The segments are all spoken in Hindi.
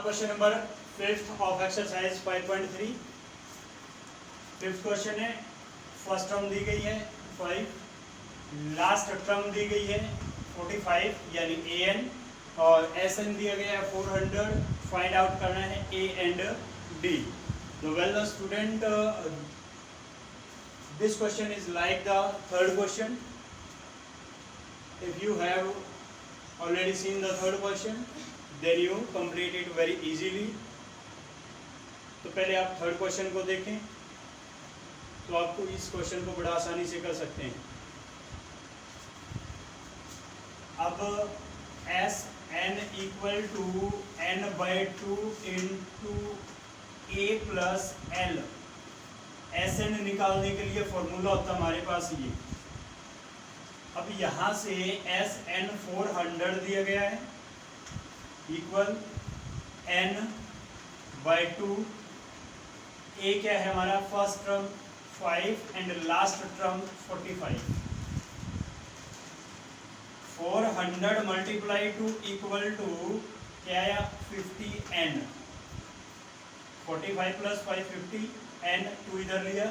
Question number 5th of exercise 5.3। Fifth question है, फर्स्ट टर्म दी गई है 5, लास्ट टर्म दी गई है 45 यानी an और sn दिया गया है 400। फाइंड आउट करना है a एंड d। तो well the student, this question is like the third question. If you have already seen the third question, then you complete it very easily. तो पहले आप थर्ड क्वेश्चन को देखें तो आपको इस क्वेश्चन को बड़ा आसानी से कर सकते हैं। अब S N equal to N by 2 into A plus L, S N निकालने के लिए फॉर्मूला होता हमारे पास ये। अब यहाँ से एस एन 400 दिया गया है इक्वल एन बाई 2, ए क्या है हमारा first term 5 and last term 45। 400 multiply two equal to क्या है 50 एन, 45 प्लस 5 50 एन, 2 इधर लिया,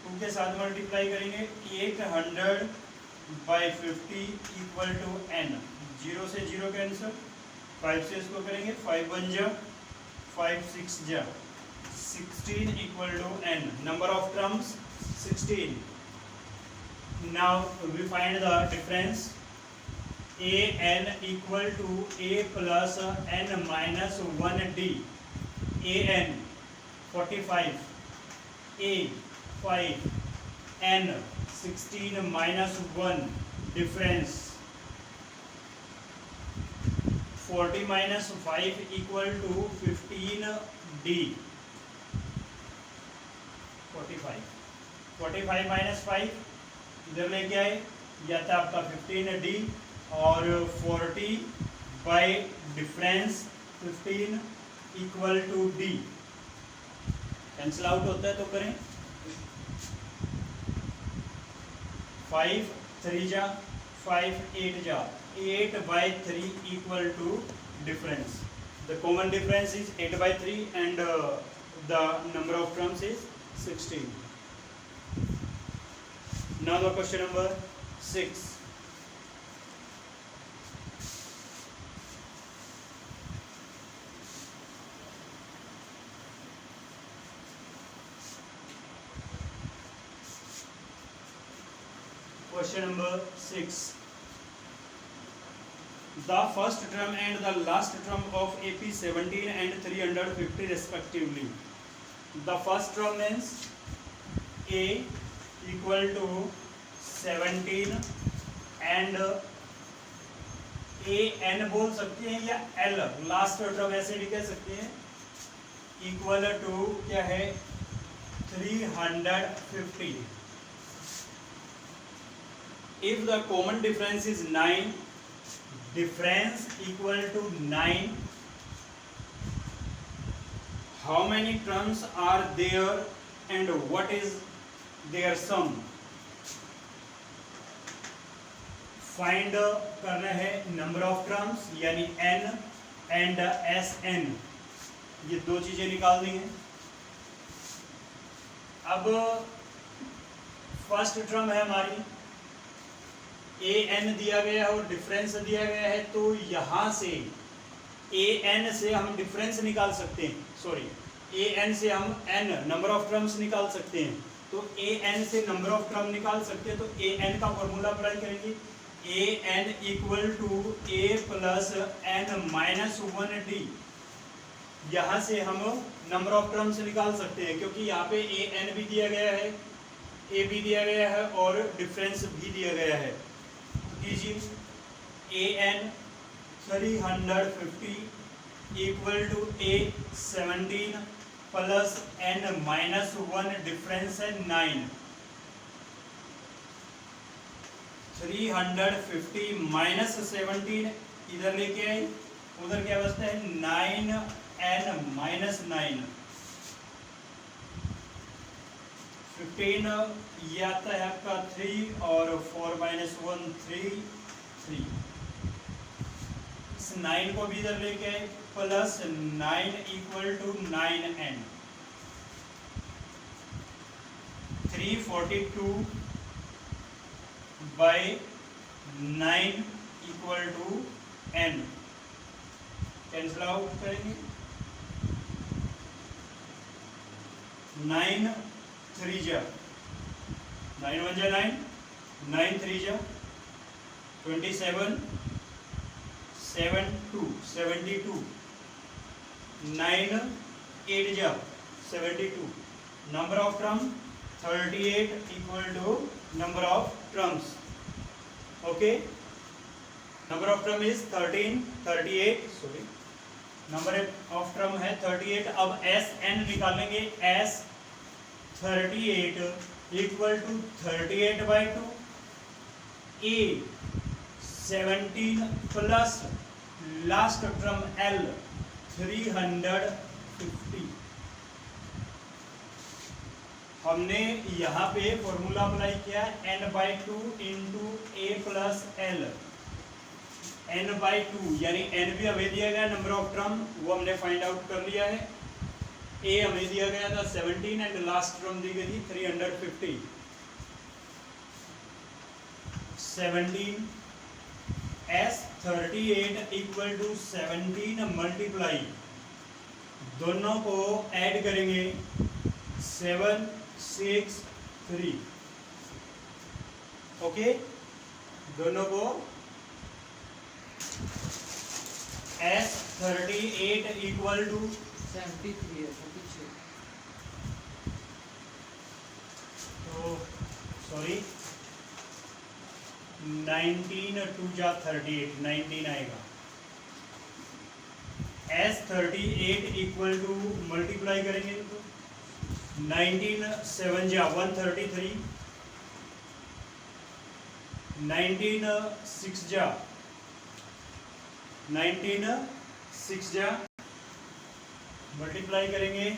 2 के साथ मल्टीप्लाई करेंगे 800 बाई 50 इक्वल टू एन, 0 से 0 कैंसिल, 5 से इसको करेंगे 5 1 जा 5 6 जा 16 equal to n, number of terms 16। now we find the difference, a n equal to a plus n minus 1d, a n 45, a 5, n 16 minus 1, difference 40 minus 5 equal to 15d, 45 minus 5 इधर लेके आए, यह था आपका 15d और 40 by difference 15 equal to d, cancel out होता है तो करें, 5 3 जा 5 8 जा 8 by 3 equal to difference. The common difference is 8 by 3 and the number of terms is 16. Now the question number 6. Question number 6. The first term and the last term of AP 17 and 350 respectively. The first term means A equal to 17 and A n बोल सकते हैं या L, लास्ट टर्म ऐसे भी कह सकते हैं, इक्वल टू क्या है 350। If the common difference is 9, difference equal to 9, how many terms are there and what is their sum? Find करना है number of terms यानी n and sn, ये दो चीजें निकालनी है। अब फर्स्ट टर्म है हमारी ए एन दिया गया है और डिफरेंस दिया गया है, तो यहाँ से ए एन से हम डिफरेंस निकाल सकते हैं, सॉरी ए एन से हम एन नंबर ऑफ टर्म्स निकाल सकते हैं। तो ए एन से नंबर ऑफ टर्म निकाल सकते हैं, तो ए एन का फॉर्मूला अप्लाई करेंगे, a n equal to a plus N minus 1d। यहाँ से हम नंबर ऑफ टर्म्स निकाल सकते हैं क्योंकि यहाँ पे ए एन भी दिया गया है, ए भी दिया गया है और डिफरेंस भी दिया गया है। कीजिए a n 350 equal to a 17 plus N minus 1, difference है 9। 350 माइनस 17 इधर लेके आए, उधर क्या बचता है 9 एन माइनस 9, 15 ये आता है आपका 3 और 4 माइनस 1 3, इस 9 को भी इधर लेके आए, plus 9 equal to 9n, 342 by 9 equal to n, cancel out करेंगे, 9 3 जा 9 1 जा 9, 9 3 जा 27, 7 2 72, 9 8 जा 72, number of term 38 equal to number of terms. Okay, number of term is 13 38, sorry, number of term है 38. अब एस एन निकालेंगे, S 38 equal to 38 by 2, A 17 plus last term L 350. हमने यहाँ पे फॉर्मूला अप्लाई किया n by 2 into A plus L, n by 2 यानी n भी हमें दिया गया, नंबर ऑफ टर्म वो हमने फाइंड आउट कर लिया है, a हमें दिया गया था 17 एंड लास्ट टर्म दी गई थी 350. 17 s 38 इक्वल टू 17 मल्टीप्लाई, दोनों को ऐड करेंगे 7 6 3. ओके, दोनों को s 38 इक्वल टू 73 है, 76. तो सॉरी 19 2 जा 38, 19 आएगा. s 38 इक्वल टू मल्टीप्लाई करेंगे तो 19 7 जा 133, 19 6 जा 19 मल्टीप्लाई करेंगे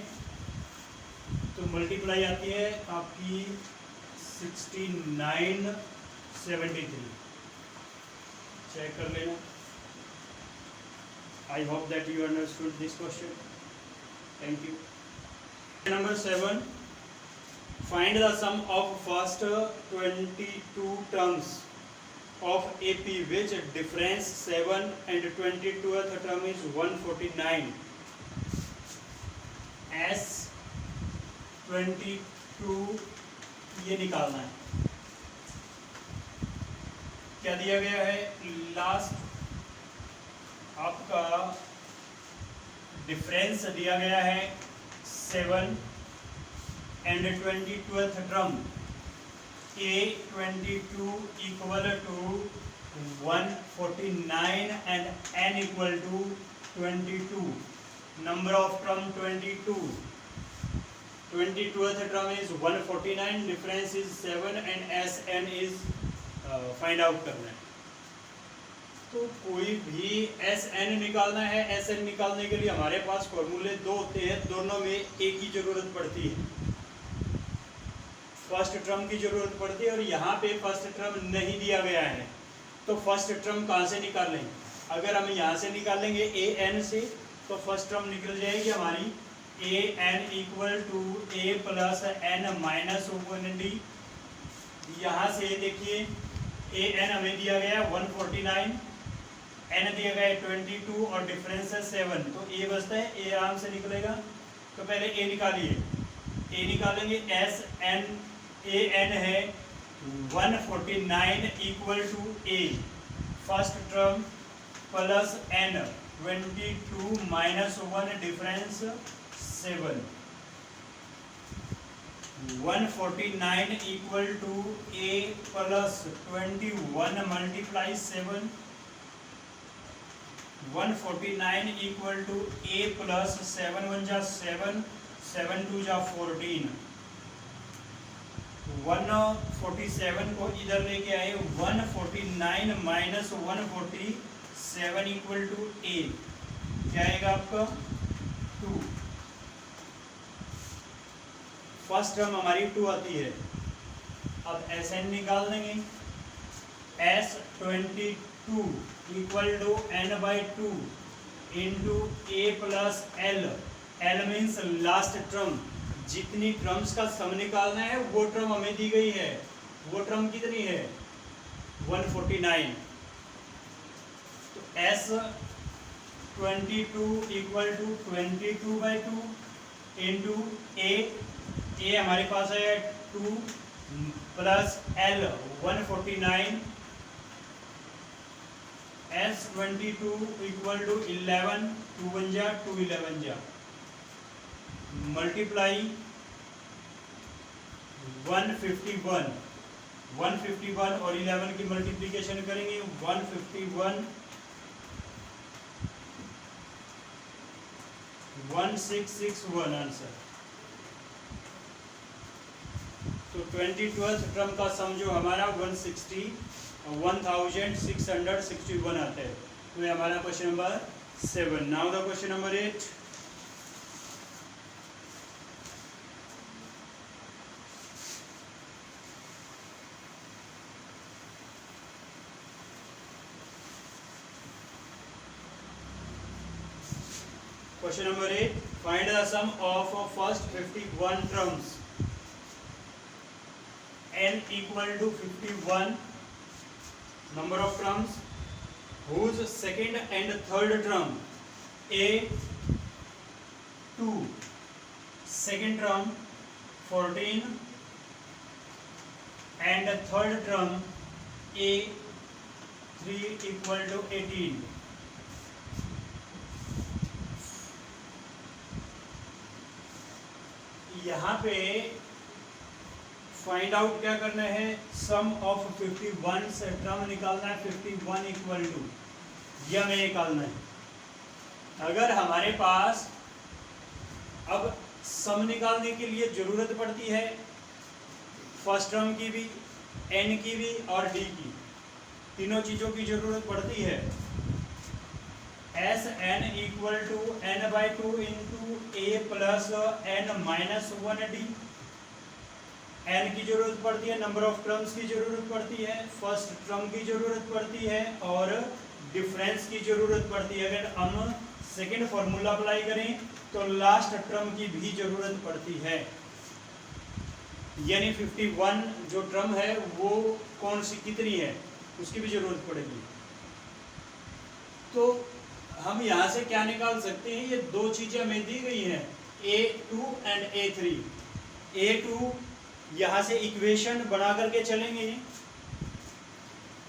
तो मल्टीप्लाई आती है आपकी 69 73. चेक कर लेना. I hope that you understood this question. Thank you. Number 7, find the sum of first 22 terms of AP which difference 7 and 22th term is 149. S 22 ये निकालना है. क्या दिया गया है, लास्ट आपका डिफरेंस दिया गया है 7 and 22th term, a 22 equal to 149 and n equal to 22. Number of term 22, 22th term is 149, difference is 7 and sn is find out करना है. तो कोई भी एस एन निकालना है, एस एन निकालने के लिए हमारे पास फॉर्मूले दो होते हैं, दोनों में एक की जरूरत पड़ती है. फर्स्ट टर्म की जरूरत पड़ती है और यहाँ पे फर्स्ट टर्म नहीं दिया गया है, तो फर्स्ट टर्म कहाँ से निकालें. अगर हम यहाँ से निकालेंगे ए एन से, तो फर्स्ट टर्म निकल जाएगी हमारी a n equal to a plus N minus 1d. यहाँ से देखिए ए एन हमें दिया गया 149, n दिया गया है 22 और डिफरेंस है 7, तो a बचता है, a आराम से निकलेगा. तो पहले a निकालिए, a निकालेंगे, एस एन ए एन है 149 equal to a first term plus n 22 minus 1 difference 7, 149 equal to a plus 21 multiply 7, 149 equal to a plus 7 1 जा 7, 7 2 जा 14. 147 को इधर लेके आए, 149 माइनस 147 इक्वल टू a, क्या आएगा आपका 2. फर्स्ट टर्म हमारी 2 आती है. अब एस एन निकाल देंगे, s 22 2 equal to n by 2 into a plus L. L means last term, जितनी टर्म्स का सम निकालना है वो टर्म हमें दी गई है। वो टर्म कितनी है? 149। तो s 22 equal to 22 by 2 into a हमारे पास है 2 plus l 149। s 22 equal to 11, 2 1 जा 2 11 जा, मल्टीप्लाई 151 और 11 की मल्टीप्लिकेशन करेंगे 151 1661 आंसर। तो 22th टर्म का सम जो हमारा 1661 आता है। तो ये हमारा question number 7। Now the question number 8। Question number 8. Find the sum of first 51 terms. N equal to 51 number of terms whose second and third term A 2, second term 14 and third term A 3 equal to 18. यहाँ पे फाइंड आउट क्या करना है? सम ऑफ 51 से टर्म निकालना है। 51 इक्वल टू यह हमें निकालना है। अगर हमारे पास अब सम निकालने के लिए जरूरत पड़ती है फर्स्ट टर्म की भी, एन की भी और डी की, तीनों चीजों की जरूरत पड़ती है। S N equal to N by 2 into A plus N minus 1 D. N की जरूरत पड़ती है, नंबर ऑफ टर्म्स की जरूरत पड़ती है, फर्स्ट टर्म की जरूरत पड़ती है और डिफरेंस की जरूरत पड़ती है। अगर हम सेकेंड फॉर्मूला अप्लाई करें तो लास्ट टर्म की भी जरूरत पड़ती है। यानी 51 जो टर्म है वो कौन सी कितनी है उसकी भी जरूरत पड़ेगी। तो हम यहाँ से क्या निकाल सकते हैं? ये दो चीजें हमें दी गई हैं, A2 एंड A3। A2 यहाँ से इक्वेशन बना करके चलेंगे।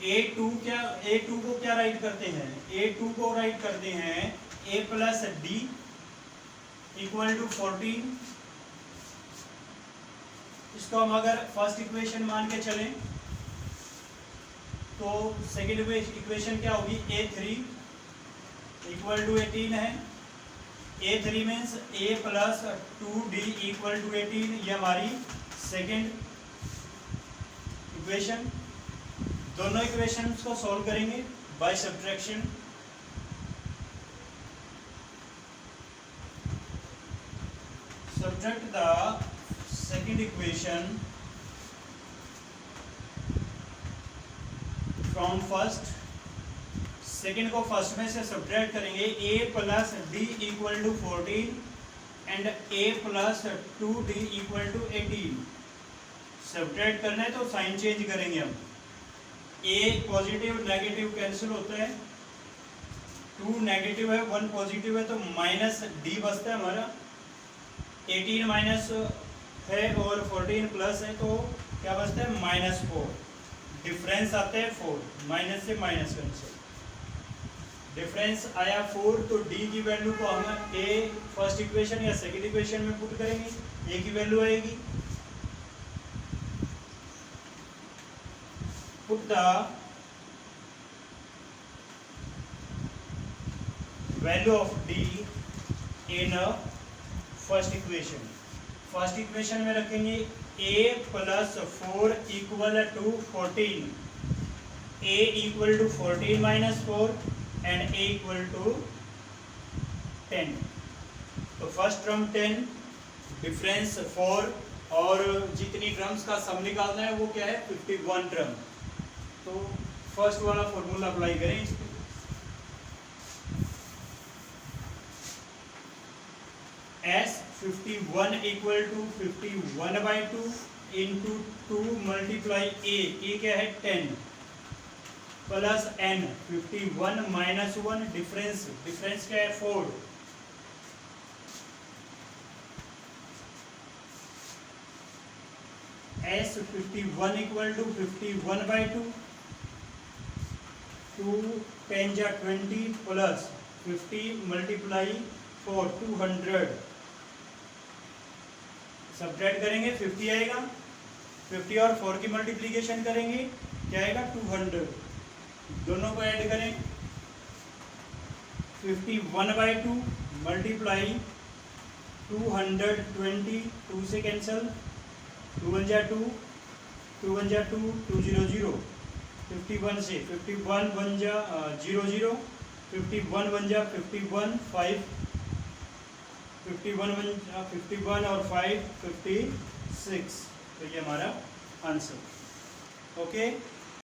A2 को क्या राइट करते हैं? A2 को राइट करते हैं A plus D equal to 14। इसको हम अगर फर्स्ट इक्वेशन मान के चलें तो सेकेंड इक्वेशन क्या होगी? A3 इक्वल टू 18 है। A3 means A plus 2D equal to 18। ये हमारी सेकेंड इक्वेशन। दोनों इक्वेशंस को सॉल्व करेंगे by subtraction. Subtract the second equation from first. Second को फर्स्ट में से सब्ट्रैक्ट करेंगे। A plus D equal to 14 and A plus 2D equal to 18। Subtract करना है तो साइन चेंज करेंगे हम। A पॉजिटिव नेगेटिव कैंसिल होता है, 2 नेगेटिव है 1 पॉजिटिव है तो माइनस डी बचता है हमारा। 18 माइनस है और 14 प्लस है तो क्या बचता है? -4। डिफरेंस आता है 4, माइनस से माइनस कैंसिल। डिफरेंस आया 4 तो d की वैल्यू को हम a फर्स्ट इक्वेशन या सेकंड इक्वेशन में पुट करेंगे। a की वैल्यू आएगी, put the value of d in first equation. First equation में रखेंगे a plus 4 equal to 14। a equal to 14 minus 4 and a equal to 10। तो फर्स्ट टर्म 10, डिफरेंस 4 और जितनी टर्म्स का सम निकालना है वो क्या है? 51 टर्म। तो फर्स्ट वाला फॉर्मूला अप्लाई करें इस पे। S51 equal to 51/2 into 2 multiply a क्या है 10 प्लस n 51 माइनस 1 डिफरेंस क्या है 4 S51 इक्वल टू 51/2 2 10 जा 20 प्लस 50 मल्टीप्लाई 4 200 सब्ट्रैक्ट करेंगे 50 आएगा 50 और 4 की मल्टीप्लिकेशन करेंगे क्या आएगा 200 दोनों को ऐड करें 51/2 मल्टीप्लाई 220 2 से कैंसल 2 1 जा 2 2 1 जा 2 200 51 से 51 1 जा 00 51 1 जा 51 5 51 और 5 56 तो ये हमारा आंसर ओके।